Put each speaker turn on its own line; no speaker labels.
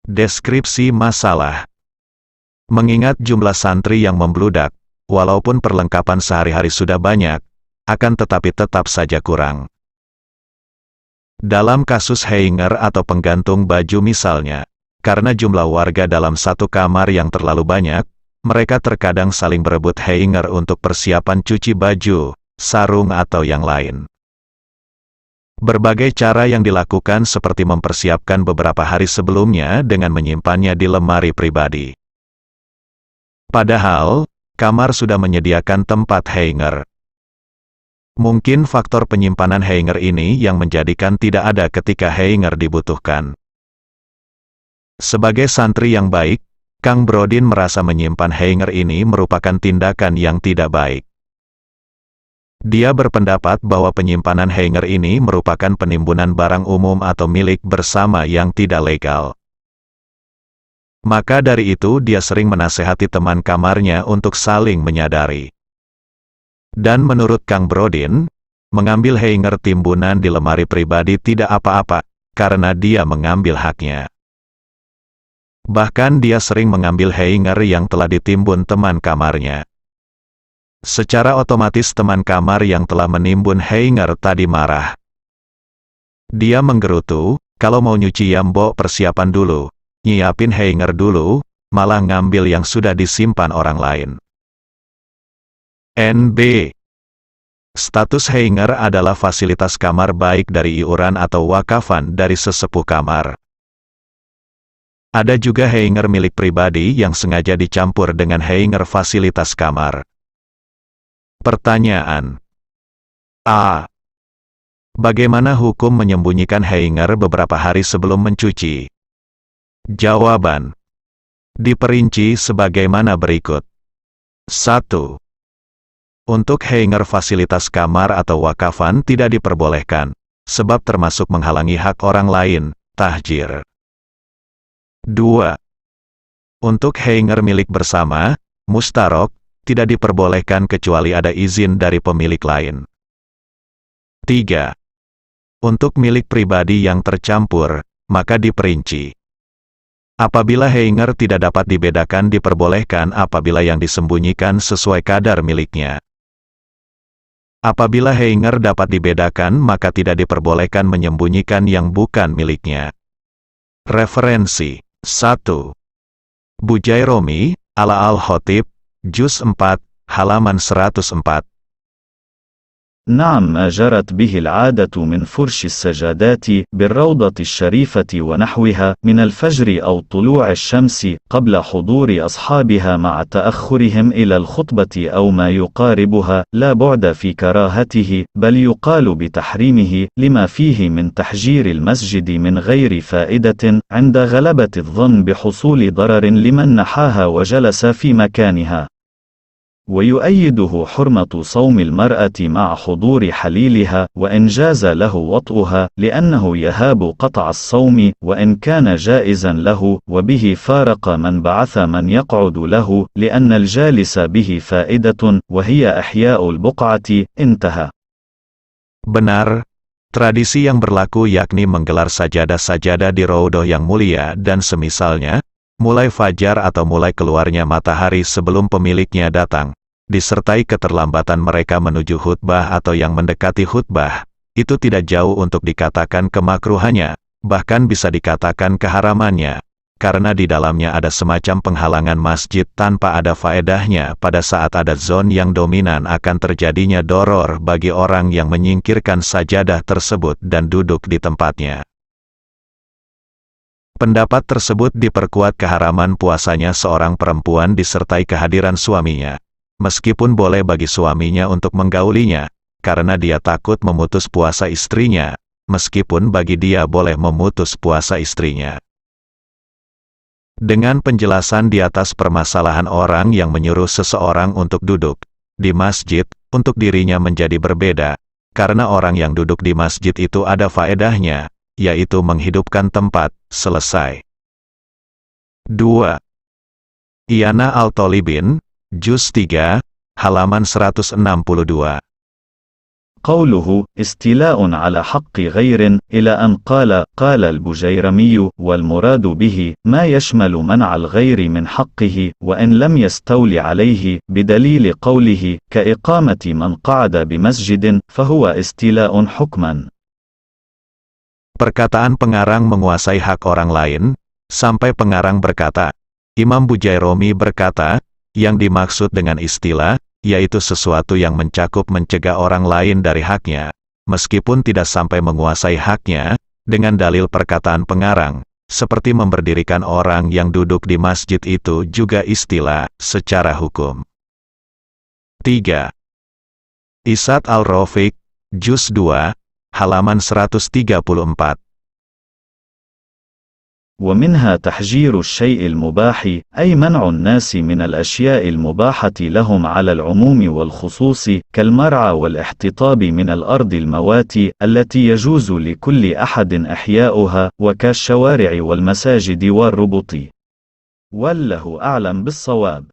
Deskripsi masalah. Mengingat jumlah santri yang membludak, walaupun perlengkapan sehari-hari sudah banyak, akan tetapi tetap saja kurang. Dalam kasus hanger atau penggantung baju misalnya, karena jumlah warga dalam satu kamar yang terlalu banyak, mereka terkadang saling berebut hanger untuk persiapan cuci baju, sarung atau yang lain. Berbagai cara yang dilakukan seperti mempersiapkan beberapa hari sebelumnya dengan menyimpannya di lemari pribadi. Padahal, kamar sudah menyediakan tempat hanger. Mungkin faktor penyimpanan hanger ini yang menjadikan tidak ada ketika hanger dibutuhkan. Sebagai santri yang baik, Kang Brodin merasa menyimpan hanger ini merupakan tindakan yang tidak baik. Dia berpendapat bahwa penyimpanan hanger ini merupakan penimbunan barang umum atau milik bersama yang tidak legal. Maka dari itu dia sering menasehati teman kamarnya untuk saling menyadari. Dan menurut Kang Brodin, mengambil hanger timbunan di lemari pribadi tidak apa-apa, karena dia mengambil haknya. Bahkan dia sering mengambil hanger yang telah ditimbun teman kamarnya. Secara otomatis teman kamar yang telah menimbun hanger tadi marah. Dia menggerutu, kalau mau nyuci ya mbok persiapan dulu, nyiapin hanger dulu, malah ngambil yang sudah disimpan orang lain. NB. Status hanger adalah fasilitas kamar baik dari iuran atau wakafan dari sesepuh kamar. Ada juga hanger milik pribadi yang sengaja dicampur dengan hanger fasilitas kamar. Pertanyaan. A. Bagaimana hukum menyembunyikan hanger beberapa hari sebelum mencuci? Jawaban. Diperinci sebagaimana berikut. 1. Untuk hanger fasilitas kamar atau wakafan tidak diperbolehkan, sebab termasuk menghalangi hak orang lain, tahjir. 2. Untuk hanger milik bersama, mustarok, tidak diperbolehkan kecuali ada izin dari pemilik lain. 3. Untuk milik pribadi yang tercampur, maka diperinci. Apabila hanger tidak dapat dibedakan diperbolehkan apabila yang disembunyikan sesuai kadar miliknya. Apabila hanger dapat dibedakan maka tidak diperbolehkan menyembunyikan yang bukan miliknya. Referensi 1. Bujairomi, ala Al-Khatib, Juz 4, halaman 104.
نعم ما جرت به العادة من فرش السجادات بالروضة الشريفة ونحوها من الفجر أو طلوع الشمس قبل حضور أصحابها مع تأخرهم إلى الخطبة أو ما يقاربها لا بعد في كراهته بل يقال بتحريمه لما فيه من تحجير المسجد من غير فائدة عند غلبة الظن بحصول ضرر لمن نحاها وجلس في مكانها. ويؤيده حرمة صوم المرأة مع حضور حليلها وإن جاز له وطئها لأنه يهاب قطع الصوم وإن كان جائزا له وبه فارق من بعث من يقعد له لأن الجالس به فائدة وهي إحياء البقعة. انتهى.
Benar, tradisi yang berlaku yakni menggelar sajadah-sajadah di raudhah yang mulia dan semisalnya, mulai fajar atau mulai keluarnya matahari sebelum pemiliknya datang, disertai keterlambatan mereka menuju khutbah atau yang mendekati khutbah, itu tidak jauh untuk dikatakan kemakruhannya, bahkan bisa dikatakan keharamannya, karena di dalamnya ada semacam penghalangan masjid tanpa ada faedahnya pada saat ada zon yang dominan akan terjadinya doror bagi orang yang menyingkirkan sajadah tersebut dan duduk di tempatnya. Pendapat tersebut diperkuat keharaman puasanya seorang perempuan disertai kehadiran suaminya, meskipun boleh bagi suaminya untuk menggaulinya, karena dia takut memutus puasa istrinya, meskipun bagi dia boleh memutus puasa istrinya. Dengan penjelasan di atas permasalahan orang yang menyuruh seseorang untuk duduk di masjid, untuk dirinya menjadi berbeda, karena orang yang duduk di masjid itu ada faedahnya, yaitu menghidupkan tempat. Selesai. 2. Iyana Al-Tolibin, Juz 3, halaman 162.
قوله استيلاء على حق غير إلى أن قال البجيرمي والمراد به ما يشمل منع الغير من حقه وإن لم يستول عليه بدليل قوله كإقامة من قعد بمسجد فهو استيلاء حكما.
Perkataan pengarang menguasai hak orang lain, sampai pengarang berkata, Imam Bujairomi berkata, yang dimaksud dengan istilah, yaitu sesuatu yang mencakup mencegah orang lain dari haknya, meskipun tidak sampai menguasai haknya, dengan dalil perkataan pengarang, seperti memberdirikan orang yang duduk di masjid itu juga istilah, secara hukum. 3. Isad al-Rafiq, Juz 2, halaman 134.
ومنها تحجير الشيء المباح أي منع الناس من الأشياء المباحة لهم على العموم والخصوص كالمرعى والاحتطاب من الأرض المواتي التي يجوز لكل أحد إحياؤها وكالشوارع والمساجد والربط. والله أعلم بالصواب.